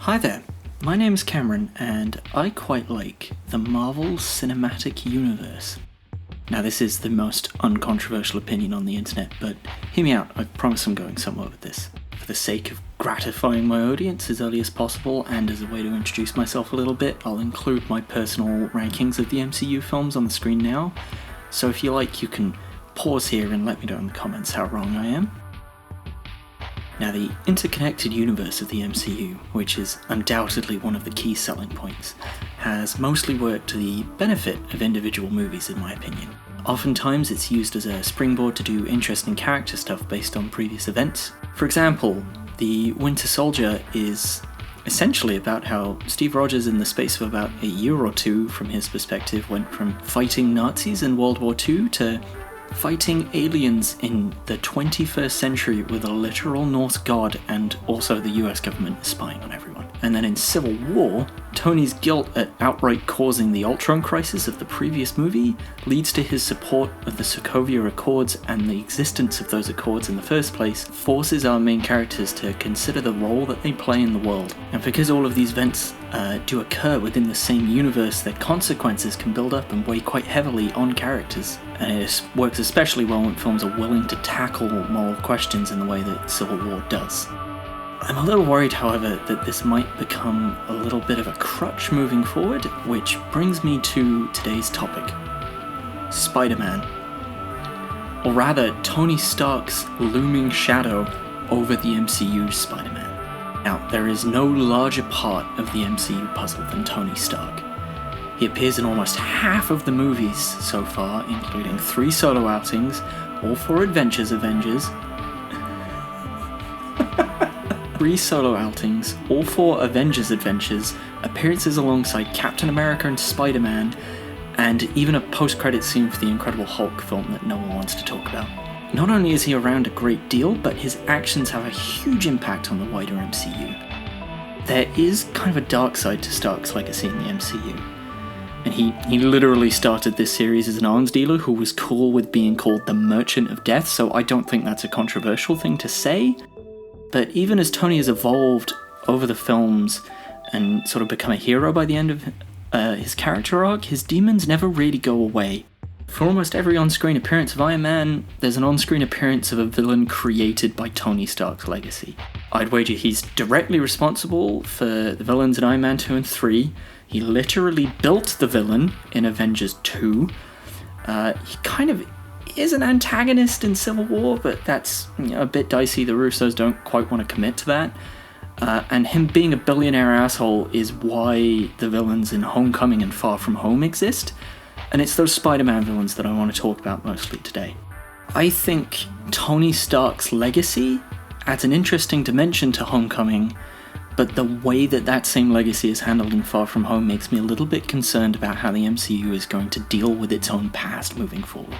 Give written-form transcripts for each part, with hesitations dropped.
Hi there, my name's Cameron, and I quite like the Marvel Cinematic Universe. Now, this is the most uncontroversial opinion on the internet, but hear me out, I promise I'm going somewhere with this. For the sake of gratifying my audience as early as possible, and as a way to introduce myself a little bit, I'll include my personal rankings of the MCU films on the screen now, so if you like, you can pause here and let me know in the comments how wrong I am. Now, the interconnected universe of the MCU, which is undoubtedly one of the key selling points, has mostly worked to the benefit of individual movies, in my opinion. Oftentimes it's used as a springboard to do interesting character stuff based on previous events. For example, The Winter Soldier is essentially about how Steve Rogers, in the space of about a year or two from his perspective, went from fighting Nazis in World War II to fighting aliens in the 21st century with a literal Norse god, and also the US government spying on everyone. And then in Civil War, Tony's guilt at outright causing the Ultron crisis of the previous movie leads to his support of the Sokovia Accords, and the existence of those accords in the first place forces our main characters to consider the role that they play in the world. And because all of these events do occur within the same universe, their consequences can build up and weigh quite heavily on characters. And it works especially well when films are willing to tackle moral questions in the way that Civil War does. I'm a little worried, however, that this might become a little bit of a crutch moving forward, which brings me to today's topic: Spider-Man. Or rather, Tony Stark's looming shadow over the MCU's Spider-Man. Now, there is no larger part of the MCU puzzle than Tony Stark. He appears in almost half of the movies so far, including 3 solo outings, all 4 Avengers, 3 solo outings, all 4 Avengers adventures, appearances alongside Captain America and Spider-Man, and even a post-credit scene for the Incredible Hulk film that no one wants to talk about. Not only is he around a great deal, but his actions have a huge impact on the wider MCU. There is kind of a dark side to Stark's legacy in the MCU. And he literally started this series as an arms dealer who was cool with being called the Merchant of Death, so I don't think that's a controversial thing to say. But even as Tony has evolved over the films and sort of become a hero by the end of his character arc, his demons never really go away. For almost every on-screen appearance of Iron Man, there's an on-screen appearance of a villain created by Tony Stark's legacy. I'd wager he's directly responsible for the villains in Iron Man 2 and 3. He literally built the villain in Avengers 2. He kind of is an antagonist in Civil War, but that's a bit dicey. The Russos don't quite want to commit to that. And him being a billionaire asshole is why the villains in Homecoming and Far From Home exist. And it's those Spider-Man villains that I want to talk about mostly today. I think Tony Stark's legacy adds an interesting dimension to Homecoming, but the way that that same legacy is handled in Far From Home makes me a little bit concerned about how the MCU is going to deal with its own past moving forward.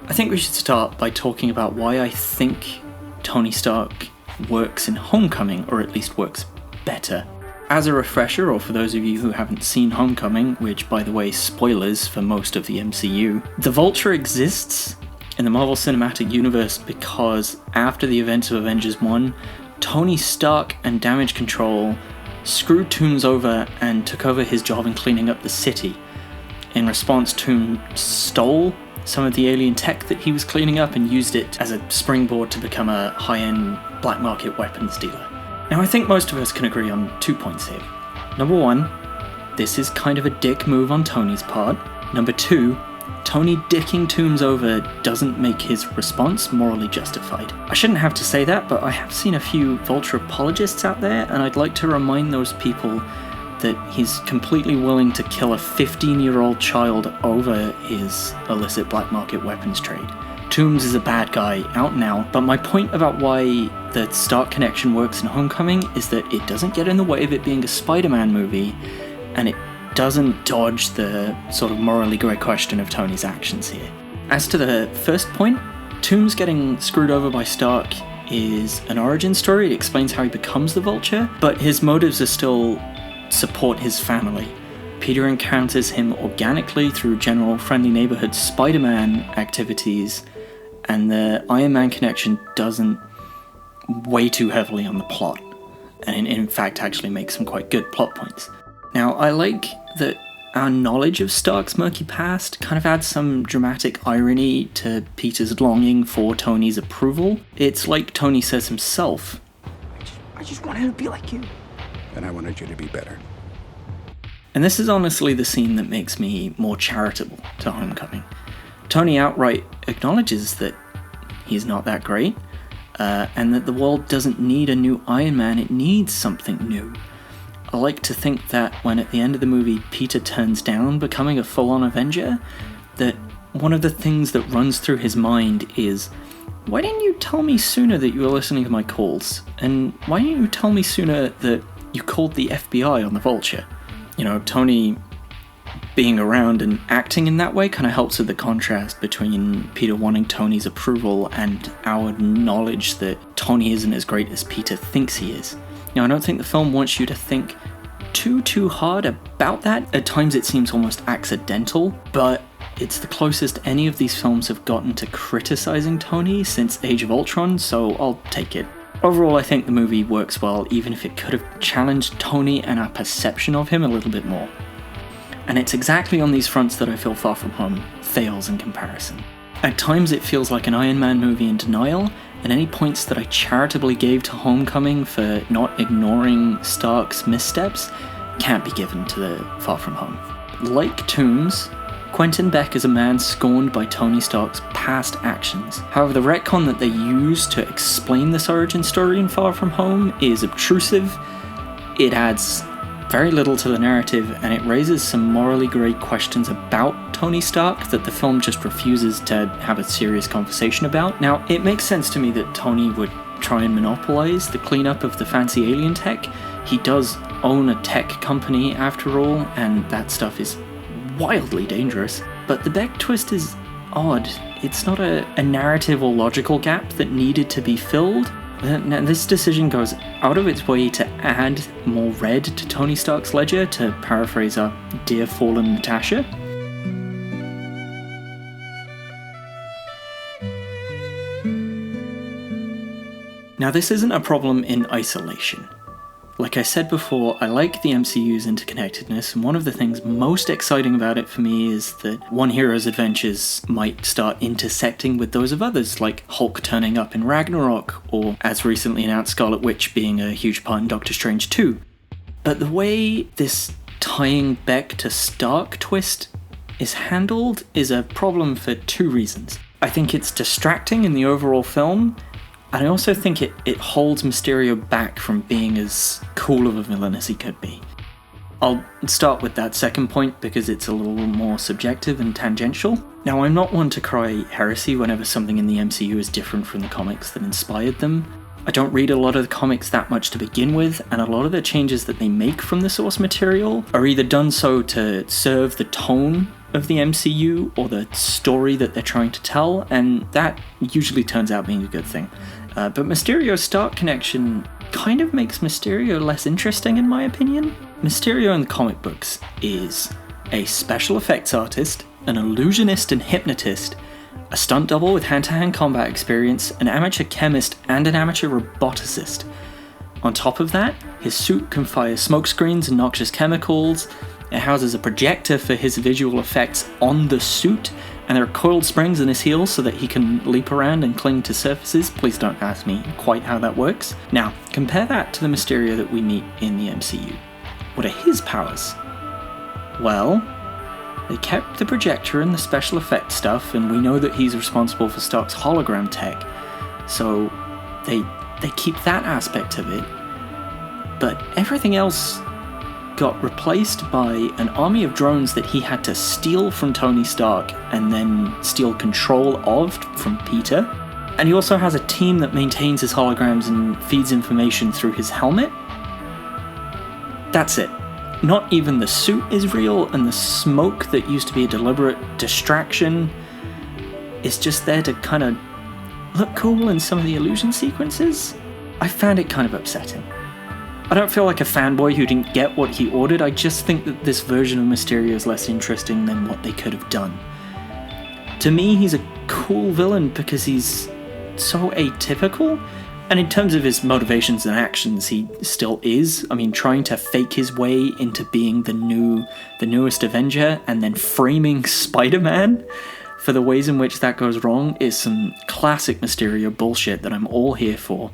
I think we should start by talking about why I think Tony Stark works in Homecoming, or at least works better. As a refresher, or for those of you who haven't seen Homecoming, which, by the way, spoilers for most of the MCU, the Vulture exists in the Marvel Cinematic Universe because after the events of Avengers 1, Tony Stark and Damage Control screwed Toomes over and took over his job in cleaning up the city. In response, Toomes stole some of the alien tech that he was cleaning up and used it as a springboard to become a high-end black market weapons dealer. Now, I think most of us can agree on 2 points here. Number 1, this is kind of a dick move on Tony's part. Number 2, Tony dicking Toomes over doesn't make his response morally justified. I shouldn't have to say that, but I have seen a few Vulture apologists out there, and I'd like to remind those people that he's completely willing to kill a 15-year-old child over his illicit black market weapons trade. Toomes is a bad guy, out and out, but my point about why the Stark connection works in Homecoming is that it doesn't get in the way of it being a Spider-Man movie, and it doesn't dodge the sort of morally grey question of Tony's actions here. As to the first point, Toomes getting screwed over by Stark is an origin story. It explains how he becomes the Vulture, but his motives are still support his family. Peter encounters him organically through general friendly neighborhood Spider-Man activities, and the Iron Man connection doesn't weigh too heavily on the plot. and in fact actually makes some quite good plot points. Now, I like that our knowledge of Stark's murky past kind of adds some dramatic irony to Peter's longing for Tony's approval. It's like Tony says himself, I just wanted to be like you. And I wanted you to be better. And this is honestly the scene that makes me more charitable to Homecoming. Tony outright acknowledges that he's not that great, and that the world doesn't need a new Iron Man, it needs something new. I like to think that when at the end of the movie Peter turns down becoming a full-on Avenger, that one of the things that runs through his mind is, why didn't you tell me sooner that you were listening to my calls? And why didn't you tell me sooner that you called the FBI on the Vulture? You know, Tony being around and acting in that way kind of helps with the contrast between Peter wanting Tony's approval and our knowledge that Tony isn't as great as Peter thinks he is. Now, I don't think the film wants you to think too hard about that. At times it seems almost accidental, but it's the closest any of these films have gotten to criticizing Tony since Age of Ultron, so I'll take it. Overall, I think the movie works well, even if it could have challenged Tony and our perception of him a little bit more. And it's exactly on these fronts that I feel Far From Home fails in comparison. At times it feels like an Iron Man movie in denial, and any points that I charitably gave to Homecoming for not ignoring Stark's missteps can't be given to the Far From Home. Like Toombs, Quentin Beck is a man scorned by Tony Stark's past actions. However, the retcon that they use to explain this origin story in Far From Home is obtrusive, it adds very little to the narrative, and it raises some morally grey questions about Tony Stark that the film just refuses to have a serious conversation about. Now, it makes sense to me that Tony would try and monopolize the cleanup of the fancy alien tech. He does own a tech company after all, and that stuff is wildly dangerous. But the Beck twist is odd. It's not a narrative or logical gap that needed to be filled. Now, this decision goes out of its way to add more red to Tony Stark's ledger, to paraphrase our dear fallen Natasha. Now, this isn't a problem in isolation. Like I said before, I like the MCU's interconnectedness, and one of the things most exciting about it for me is that one hero's adventures might start intersecting with those of others, like Hulk turning up in Ragnarok, or as recently announced, Scarlet Witch being a huge part in Doctor Strange 2. But the way this tying Beck to Stark twist is handled is a problem for two reasons. I think it's distracting in the overall film, and I also think it holds Mysterio back from being as cool of a villain as he could be. I'll start with that second point because it's a little more subjective and tangential. Now, I'm not one to cry heresy whenever something in the MCU is different from the comics that inspired them. I don't read a lot of the comics that much to begin with, and a lot of the changes that they make from the source material are either done so to serve the tone of the MCU or the story that they're trying to tell, and that usually turns out being a good thing. But Mysterio's Stark connection kind of makes Mysterio less interesting in my opinion. Mysterio in the comic books is a special effects artist, an illusionist and hypnotist, a stunt double with hand-to-hand combat experience, an amateur chemist, and an amateur roboticist. On top of that, his suit can fire smokescreens and noxious chemicals, it houses a projector for his visual effects on the suit, and there are coiled springs in his heels so that he can leap around and cling to surfaces. Please don't ask me quite how that works. Now, compare that to the Mysterio that we meet in the MCU. What are his powers? Well, they kept the projector and the special effects stuff, and we know that he's responsible for Stark's hologram tech, so they keep that aspect of it. But everything else got replaced by an army of drones that he had to steal from Tony Stark and then steal control of from Peter. And he also has a team that maintains his holograms and feeds information through his helmet. That's it. Not even the suit is real, and the smoke that used to be a deliberate distraction is just there to kind of look cool in some of the illusion sequences. I found it kind of upsetting. I don't feel like a fanboy who didn't get what he ordered, I just think that this version of Mysterio is less interesting than what they could have done. To me, he's a cool villain because he's so atypical, And in terms of his motivations and actions, he still is. I mean, trying to fake his way into being the newest Avenger and then framing Spider-Man for the ways in which that goes wrong is some classic Mysterio bullshit that I'm all here for.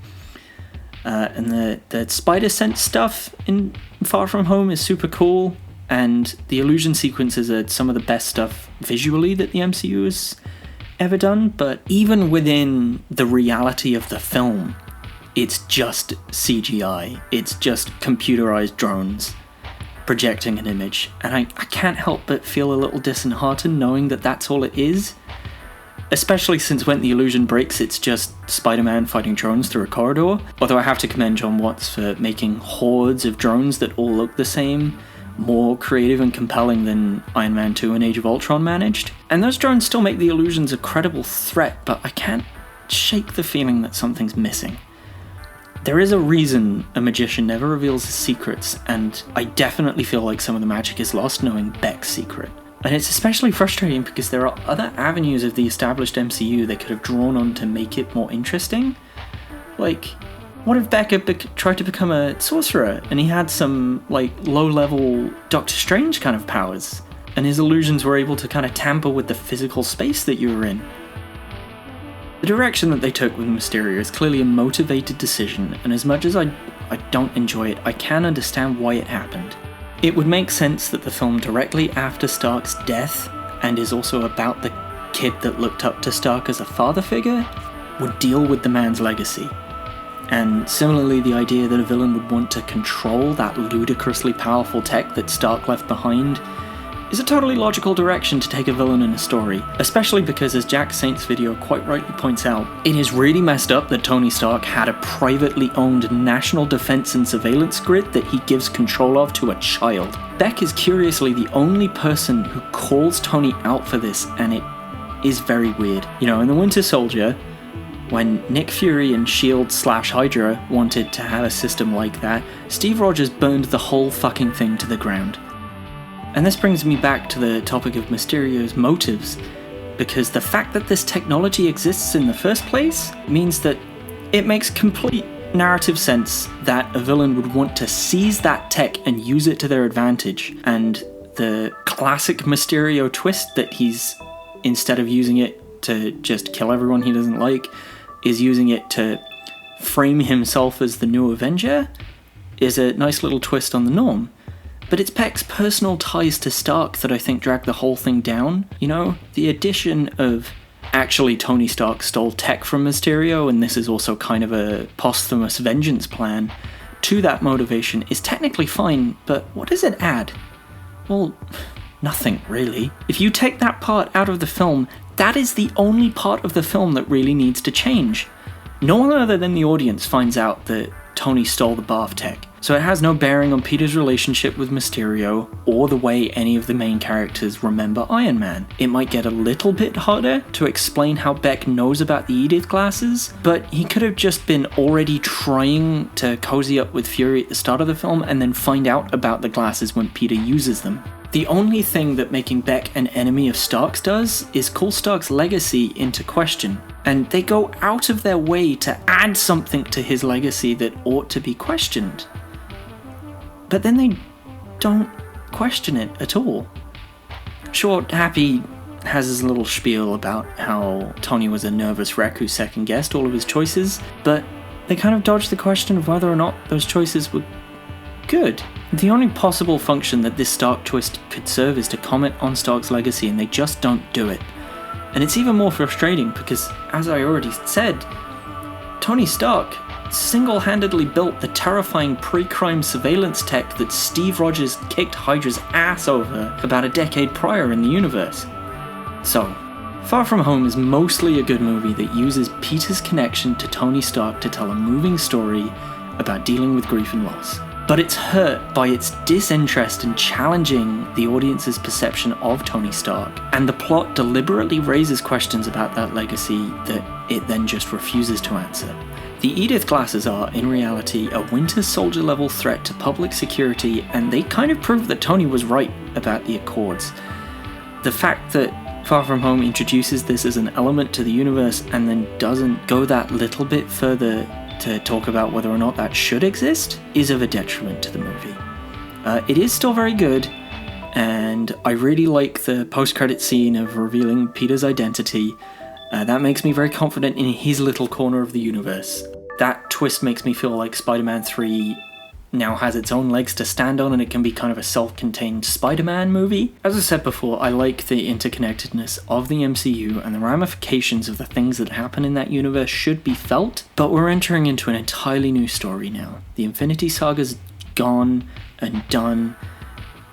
And the spider sense stuff in Far From Home is super cool, and the illusion sequences are some of the best stuff visually that the MCU has ever done, but even within the reality of the film, it's just CGI. It's just computerized drones projecting an image, and I can't help but feel a little disheartened knowing that that's all it is, especially since when the illusion breaks it's just Spider-Man fighting drones through a corridor. Although I have to commend John Watts for making hordes of drones that all look the same more creative and compelling than Iron Man 2 and Age of Ultron managed. And those drones still make the illusions a credible threat, but I can't shake the feeling that something's missing. There is a reason a magician never reveals his secrets, and I definitely feel like some of the magic is lost knowing Beck's secret. And it's especially frustrating because there are other avenues of the established MCU they could have drawn on to make it more interesting. Like, what if Beck had tried to become a sorcerer and he had some, like, low-level Doctor Strange kind of powers, and his illusions were able to kind of tamper with the physical space that you were in? The direction that they took with Mysterio is clearly a motivated decision, and as much as I don't enjoy it, I can understand why it happened. It would make sense that the film directly after Stark's death, and is also about the kid that looked up to Stark as a father figure, would deal with the man's legacy. And similarly, the idea that a villain would want to control that ludicrously powerful tech that Stark left behind is a totally logical direction to take a villain in a story, especially because, as Jack Saint's video quite rightly points out, it is really messed up that Tony Stark had a privately owned national defense and surveillance grid that he gives control of to a child. Beck is curiously the only person who calls Tony out for this, and it is very weird. You know, in The Winter Soldier, when Nick Fury and S.H.I.E.L.D. wanted to have a system like that, Steve Rogers burned the whole fucking thing to the ground. And this brings me back to the topic of Mysterio's motives, because the fact that this technology exists in the first place means that it makes complete narrative sense that a villain would want to seize that tech and use it to their advantage. And the classic Mysterio twist that he's, instead of using it to just kill everyone he doesn't like, is using it to frame himself as the new Avenger, is a nice little twist on the norm. But it's Beck's personal ties to Stark that I think drag the whole thing down. You know, the addition of actually Tony Stark stole tech from Mysterio, and this is also kind of a posthumous vengeance plan, to that motivation is technically fine, but what does it add? Well, nothing really. If you take that part out of the film, that is the only part of the film that really needs to change. No one other than the audience finds out that Tony stole the bath tech, so it has no bearing on Peter's relationship with Mysterio or the way any of the main characters remember Iron Man. It might get a little bit harder to explain how Beck knows about the Edith glasses, but he could have just been already trying to cozy up with Fury at the start of the film and then find out about the glasses when Peter uses them. The only thing that making Beck an enemy of Stark's does is call Stark's legacy into question, and they go out of their way to add something to his legacy that ought to be questioned. But then they don't question it at all. Sure, Happy has his little spiel about how Tony was a nervous wreck who second-guessed all of his choices, but they kind of dodge the question of whether or not those choices were good. The only possible function that this Stark twist could serve is to comment on Stark's legacy, and they just don't do it. And it's even more frustrating because, as I already said, Tony Stark single-handedly built the terrifying pre-crime surveillance tech that Steve Rogers kicked Hydra's ass over about a decade prior in the universe. So, Far From Home is mostly a good movie that uses Peter's connection to Tony Stark to tell a moving story about dealing with grief and loss. But it's hurt by its disinterest in challenging the audience's perception of Tony Stark, and the plot deliberately raises questions about that legacy that it then just refuses to answer. The Edith glasses are, in reality, a Winter Soldier level threat to public security, and they kind of prove that Tony was right about the Accords. The fact that Far From Home introduces this as an element to the universe and then doesn't go that little bit further to talk about whether or not that should exist is of a detriment to the movie. It is still very good, and I really like the post-credit scene of revealing Peter's identity. That makes me very confident in his little corner of the universe. That twist makes me feel like Spider-Man 3 now has its own legs to stand on, and it can be kind of a self-contained Spider-Man movie. As I said before, I like the interconnectedness of the MCU, and the ramifications of the things that happen in that universe should be felt, but we're entering into an entirely new story now. The Infinity Saga's gone and done,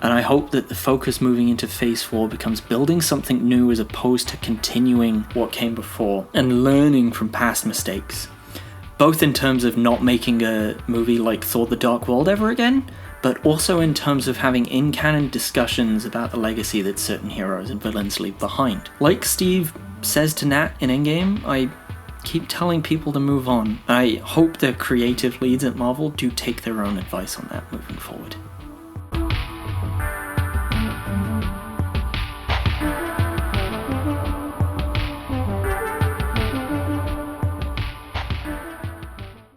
and I hope that the focus moving into Phase 4 becomes building something new as opposed to continuing what came before and learning from past mistakes. Both in terms of not making a movie like Thor: The Dark World ever again, but also in terms of having in-canon discussions about the legacy that certain heroes and villains leave behind. Like Steve says to Nat in Endgame, I keep telling people to move on. I hope the creative leads at Marvel do take their own advice on that moving forward.